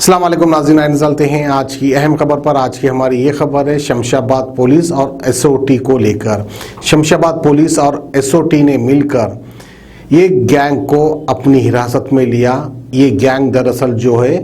अस्सलाम वालेकुम नाज़रीन, आइए चलते हैं आज की अहम खबर पर। आज की हमारी ये खबर है शमशाबाद पुलिस और एसओटी को लेकर। शमशाबाद पुलिस और एसओटी ने मिलकर ये गैंग को अपनी हिरासत में लिया। ये गैंग दरअसल जो है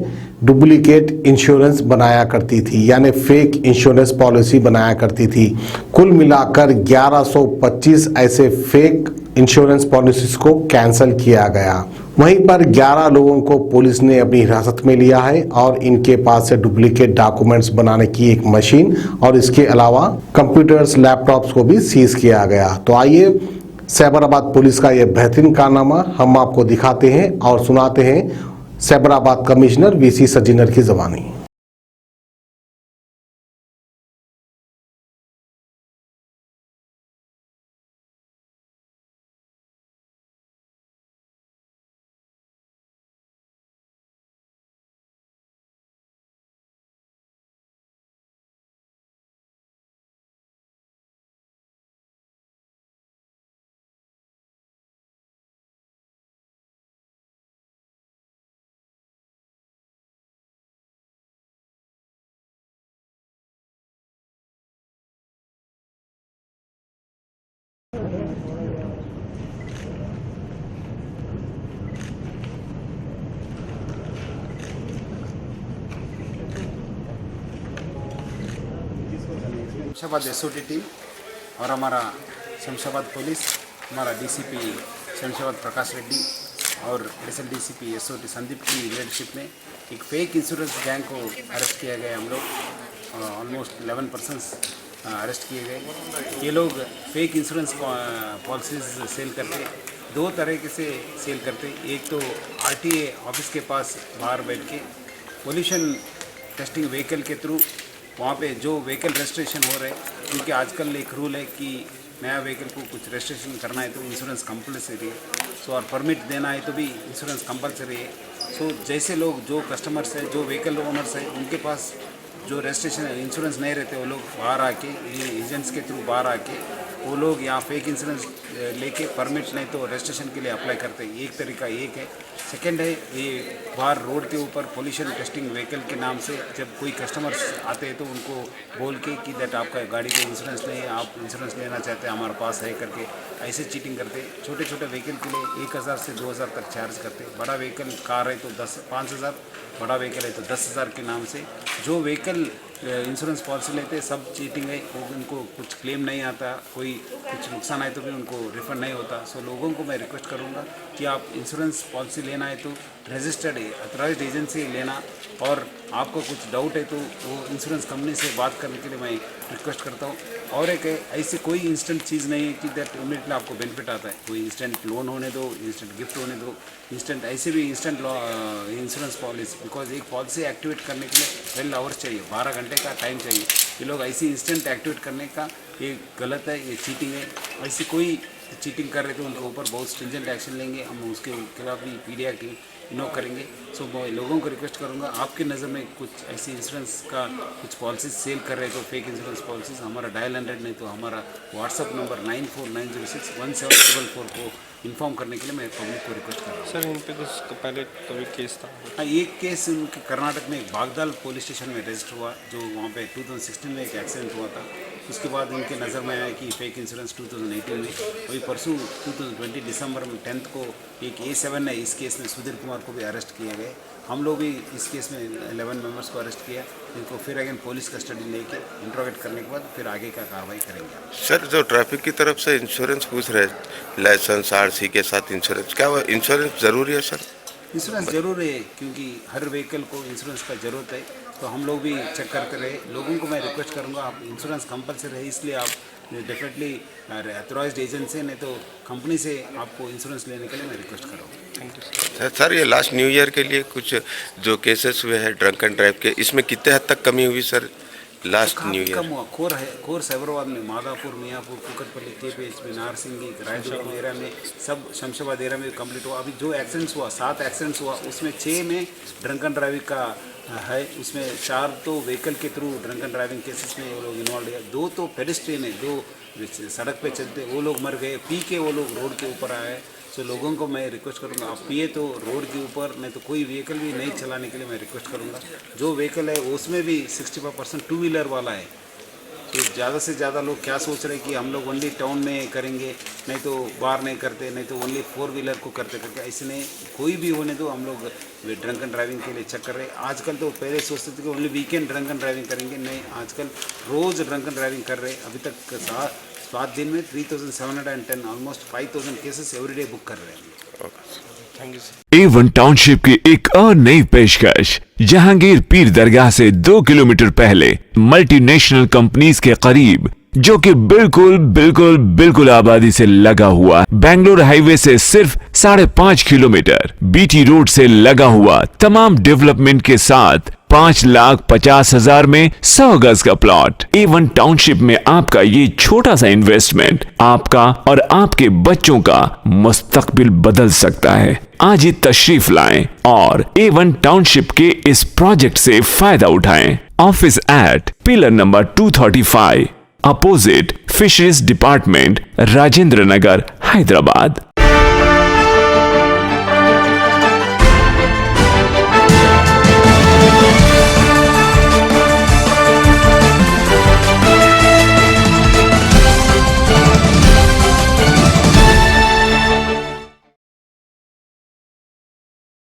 डुप्लीकेट इंश्योरेंस बनाया करती थी, यानी फेक इंश्योरेंस पॉलिसी बनाया करती थी। कुल मिलाकर 1125 ऐसे फेक इंश्योरेंस पॉलिसीज को कैंसिल किया गया। वहीं पर 11 लोगों को पुलिस ने अपनी हिरासत में लिया है और इनके पास से डुप्लीकेट डॉक्यूमेंट्स बनाने की एक मशीन और इसके अलावा कंप्यूटर्स, लैपटॉप्स को भी सीज किया गया। तो आइए साइबराबाद पुलिस का यह बेहतरीन कारनामा हम आपको दिखाते हैं और सुनाते हैं साइबराबाद कमिश्नर वीसी सज्जिनर की ज़बानी। शमशाबाद एसओटी टीम और हमारा शमशाबाद पुलिस, हमारा डीसीपी शमशाबाद प्रकाश रेड्डी और एडिशनल डीसीपी एसओटी संदीप की लीडरशिप में एक फेक इंश्योरेंस गैंग को अरेस्ट किया गया। हम लोग ऑलमोस्ट 11 पर्सन्स अरेस्ट किए गए। ये लोग फेक इंश्योरेंस पॉलिसीज सेल करते, दो तरह से सेल करते। एक तो आरटीए ऑफिस के पास बाहर बैठ के पोल्यूशन टेस्टिंग व्हीकल के थ्रू वहाँ पे जो व्हीकल रजिस्ट्रेशन हो रहे, क्योंकि आजकल एक रूल है कि नया व्हीकल को कुछ रजिस्ट्रेशन करना है तो इंश्योरेंस कंपलसरी है। सो और परमिट देना है तो भी इंश्योरेंस कंपलसरी है। सो जैसे लोग, जो कस्टमर्स हैं, जो व्हीकल ओनर्स हैं, उनके पास जो रजिस्ट्रेशन इंश्योरेंस नहीं रहते, वो लोग बाहर आके, ये एजेंट्स के थ्रू बाहर आके वो लोग यहाँ फेक इंश्योरेंस लेके परमिट नहीं तो रजिस्ट्रेशन के लिए अप्लाई करते हैं। एक तरीका एक है। सेकंड है, ये बाहर रोड के ऊपर पोल्यूशन टेस्टिंग व्हीकल के नाम से जब कोई कस्टमर्स आते हैं तो उनको बोल के कि दैट आपका गाड़ी का इंश्योरेंस नहीं है, आप इंश्योरेंस लेना चाहते हैं, हमारे पास है करके ऐसे चीटिंग करते। छोटे छोटे व्हीकल के लिए 1000 से 2000 तक चार्ज करते। बड़ा व्हीकल कार है तो 5,000, बड़ा व्हीकल है तो 10,000 के नाम से जो व्हीकल इंश्योरेंस पॉलिसी लेते हैं सब चीटिंग है। उनको कुछ क्लेम नहीं आता, कोई कुछ नुकसान आए तो भी उनको रिफंड नहीं होता। सो लोगों को मैं रिक्वेस्ट करूंगा कि आप इंश्योरेंस पॉलिसी लेना है तो रजिस्टर्ड अथॉराइज्ड एजेंसी लेना, और आपको कुछ डाउट है तो वो इंश्योरेंस कंपनी से बात करने के लिए मैं रिक्वेस्ट करता हूँ। और एक है, ऐसी कोई इंस्टेंट चीज़ नहीं है कि दैट इमीडिएटली आपको बेनिफिट आता है। कोई इंस्टेंट लोन होने दो, इंस्टेंट गिफ्ट होने दो, इंस्टेंट ऐसे भी इंस्टेंट इंश्योरेंस पॉलिसी, बिकॉज एक पॉलिसी एक्टिवेट करने के लिए 12 आवर्स चाहिए, 12 घंटे का टाइम चाहिए। ये लोग ऐसी इंस्टेंट एक्टिवेट करने का ये गलत है, ये चीटिंग है। ऐसी कोई चीटिंग कर रहे थे उनके ऊपर बहुत स्ट्रिंजेंट एक्शन लेंगे, हम उसके खिलाफ भी पीडिया की नो करेंगे। सो मैं लोगों को रिक्वेस्ट करूंगा, आपके नज़र में कुछ ऐसी इंश्योरेंस का कुछ पॉलिसीज सेल कर रहे तो फेक इंश्योरेंस पॉलिसीज, हमारा डायल 100 नहीं तो हमारा व्हाट्सअप नंबर 9490617444 को इन्फॉर्म करने के लिए मैं पब्लिक को रिक्वेस्ट कर रहा हूँ। सर, इन पे कुछ पहले कभी केस था? हाँ, एक केस उनके कर्नाटक में एक बागदाल पुलिस स्टेशन में रजिस्टर हुआ, जो वहाँ पे 2016 में एक एक्सीडेंट हुआ था। उसके बाद इनके नज़र में आया कि फेक इंश्योरेंस 2018 में, वही परसों 2020 दिसंबर में 10 को एक A7 है, इस केस में सुधीर कुमार को भी अरेस्ट किया गया। हम लोग भी इस केस में 11 मेंबर्स को अरेस्ट किया, इनको फिर अगेन पुलिस कस्टडी लेके इंट्रोगेट करने के बाद फिर आगे का कार्रवाई करेंगे। सर, जो ट्रैफिक की तरफ से इंश्योरेंस पूछ रहे, लाइसेंस आरसी के साथ इंश्योरेंस, क्या वो इंश्योरेंस ज़रूरी है सर? इंश्योरेंस जरूर है, क्योंकि हर व्हीकल को इंश्योरेंस का ज़रूरत है। तो हम लोग भी चेक करते रहे। लोगों को मैं रिक्वेस्ट करूंगा, आप इंश्योरेंस कंपलसरी है, इसलिए आप डेफिनेटली अथॉराइज्ड एजेंसी से नहीं तो कंपनी से आपको इंश्योरेंस लेने के लिए मैं रिक्वेस्ट करूँगा। थैंक यू सर, ये लास्ट न्यू ईयर के लिए कुछ जो केसेस हुए हैं ड्रंक एंड ड्राइव के, इसमें कितने हद तक कमी हुई सर लास्ट न्यू कम ईयर? हुआ। खोर साइबराबाद में, मादापुर, मियाँपुर, कुकटपल्ली, केपीएच में, नारसिंगी, रायचूर एरिया में, सब शमशाबाद एरिया में कंप्लीट हुआ। अभी जो एक्सीडेंट्स हुआ, 7 एक्सीडेंट्स हुआ, उसमें 6 में ड्रंक एंड ड्राइविंग का है। उसमें 4 तो व्हीकल के through drunk and driving cases में वो लोग इन्वॉल्व है। 2 तो पेडेस्ट्रियन है, 2 सड़क पे चलते वो लोग मर गए, पी के वो लोग रोड के ऊपर आए। सो तो लोगों को मैं रिक्वेस्ट करूंगा, आप पिए तो रोड के ऊपर नहीं तो कोई व्हीकल भी नहीं चलाने के लिए मैं रिक्वेस्ट करूंगा। जो व्हीकल है उसमें भी 65% टू व्हीलर वाला है। तो ज़्यादा से ज़्यादा लोग क्या सोच रहे हैं कि हम लोग ओनली टाउन में करेंगे, नहीं तो बाहर नहीं करते, नहीं तो ओनली 4 व्हीलर को करते करके ऐसे नहीं, कोई भी होने दो हम लोग ड्रंक एंड ड्राइविंग के लिए चेक कर रहे हैं। आजकल तो पहले सोचते थे कि only weekend drunk and driving करेंगे, नहीं आजकल रोज़ ड्रंक एंड ड्राइविंग कर रहे हैं। अभी तक 7 दिन में 3710 ऑलमोस्ट 5000 केसेस एवरीडे बुक कर रहे हैं। Thank you sir. A1 township की एक और नई पेशकश जहांगीर पीर दरगाह से 2 किलोमीटर पहले मल्टीनेशनल कंपनीज के करीब, जो कि बिल्कुल आबादी से लगा हुआ, बेंगलोर हाईवे से सिर्फ 5.5 किलोमीटर, बीटी रोड से लगा हुआ, तमाम डेवलपमेंट के साथ 5,50,000 में 100 गज का प्लॉट। A1 टाउनशिप में आपका ये छोटा सा इन्वेस्टमेंट आपका और आपके बच्चों का मुस्तकबिल बदल सकता है। आज ही तशरीफ लाएं और A1 टाउनशिप के इस प्रोजेक्ट से फायदा उठाएं। Office at pillar number 235 opposite fisheries department, Rajendra Nagar, Hyderabad.